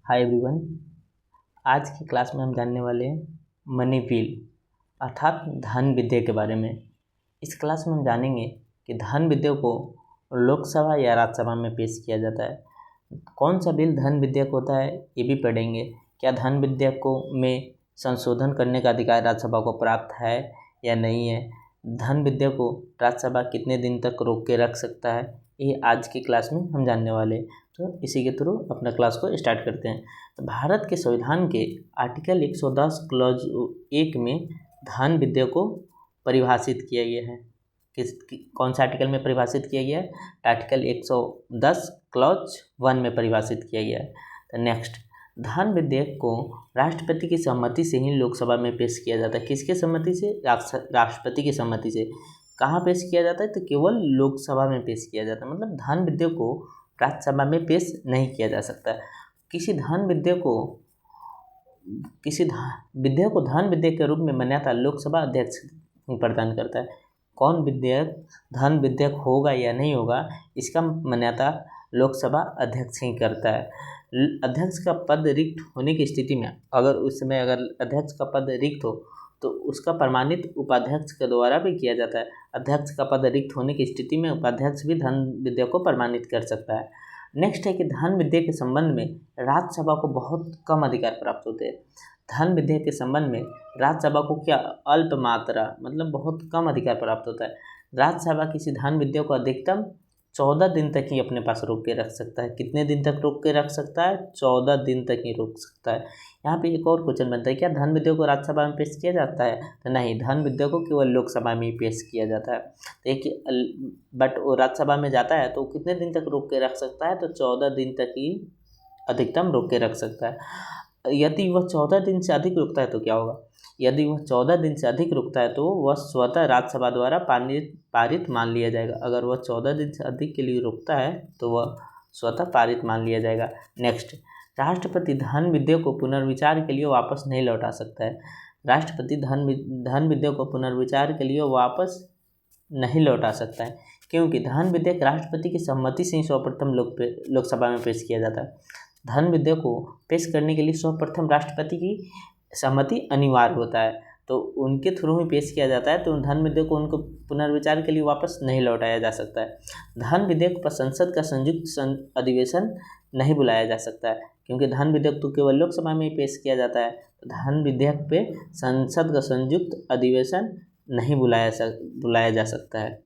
Hi everyone. आज की class में हम जानने वाले हैं मनी व्हील अर्थात धन विद्या के बारे में। इस क्लास में हम जानेंगे कि धन विद्या को लोकसभा या राज्यसभा में पेश किया जाता है। कौन सा बिल धन विधेयक होता है ये भी पढ़ेंगे। क्या धन विधेयक को में संशोधन करने का अधिकार राज्यसभा को प्राप्त है या नहीं है। धन विधेयक को राज्यसभा कितने दिन तक रोक के रख सकता है, ये आज की क्लास में हम जानने वाले हैं। तो इसी के थ्रू अपना क्लास को स्टार्ट करते हैं। तो भारत के संविधान के आर्टिकल 110 क्लॉज 1 में धन विधेयक को परिभाषित किया गया है। कौन सा आर्टिकल में परिभाषित किया गया है? आर्टिकल 110 क्लॉज 1 में परिभाषित किया गया है। तो नेक्स्ट, धन विधेयक को राष्ट्रपति की सहमति से ही लोकसभा में पेश किया जाता है। किसके सहमति से? राष्ट्रपति की सहमति से। कहाँ पेश किया जाता है? तो केवल लोकसभा में पेश किया जाता है। मतलब धन विधेयक को राज्यसभा में पेश नहीं किया जा सकता। किसी विधेयक को धन विधेयक के रूप में मान्यता लोकसभा अध्यक्ष प्रदान करता है। कौन विधेयक धन विधेयक होगा या नहीं होगा, इसका मान्यता लोकसभा अध्यक्ष ही करता है। अध्यक्ष का पद रिक्त होने की स्थिति में अगर अध्यक्ष का पद रिक्त हो तो उसका प्रमाणित उपाध्यक्ष के द्वारा भी किया जाता है। अध्यक्ष का पद रिक्त होने की स्थिति में उपाध्यक्ष भी धन विधेयक को प्रमाणित कर सकता है। नेक्स्ट है कि धन विधेयक के संबंध में राज्यसभा को बहुत कम अधिकार प्राप्त होते हैं। धन विधेयक के संबंध में राज्यसभा को क्या अल्प मात्रा मतलब बहुत कम अधिकार प्राप्त होता है। राज्यसभा किसी धन विधेयक को अधिकतम 14 दिन तक ही अपने पास रोक के रख सकता है। कितने दिन तक रोक के रख सकता है? 14 दिन तक ही रोक सकता है। यहाँ पे एक और क्वेश्चन बनता है, क्या धन विधेयक को राज्यसभा में पेश किया जाता है? तो नहीं, धन विधेयक को केवल लोकसभा में ही पेश किया जाता है। देखिए, बट वो राज्यसभा में जाता है तो कितने दिन तक रोक के रख सकता है? तो 14 दिन तक ही अधिकतम रोक के रख सकता है। यदि वह 14 दिन से अधिक रुकता है तो क्या होगा? यदि वह 14 दिन से अधिक रुकता है तो वह स्वतः राज्यसभा द्वारा पारित मान लिया जाएगा। अगर वह 14 दिन से अधिक के लिए रुकता है तो वह स्वतः पारित मान लिया जाएगा। नेक्स्ट, राष्ट्रपति धन विधेयक को पुनर्विचार के लिए वापस नहीं लौटा सकता है। राष्ट्रपति धन विधेयक को पुनर्विचार के लिए वापस नहीं लौटा सकता है, क्योंकि धन विधेयक राष्ट्रपति की सहमति से ही सर्वप्रथम लोकसभा में पेश किया जाता है। धन विधेयक को पेश करने के लिए सर्वप्रथम राष्ट्रपति की सहमति अनिवार्य होता है, तो उनके थ्रू ही पेश किया जाता है। तो धन विधेयक को उनको पुनर्विचार के लिए वापस नहीं लौटाया जा सकता है। धन विधेयक पर संसद का संयुक्त अधिवेशन नहीं बुलाया जा सकता है, क्योंकि धन विधेयक तो केवल लोकसभा में ही पेश किया जाता है। धन विधेयक पे संसद का संयुक्त अधिवेशन नहीं बुलाया जा सकता है।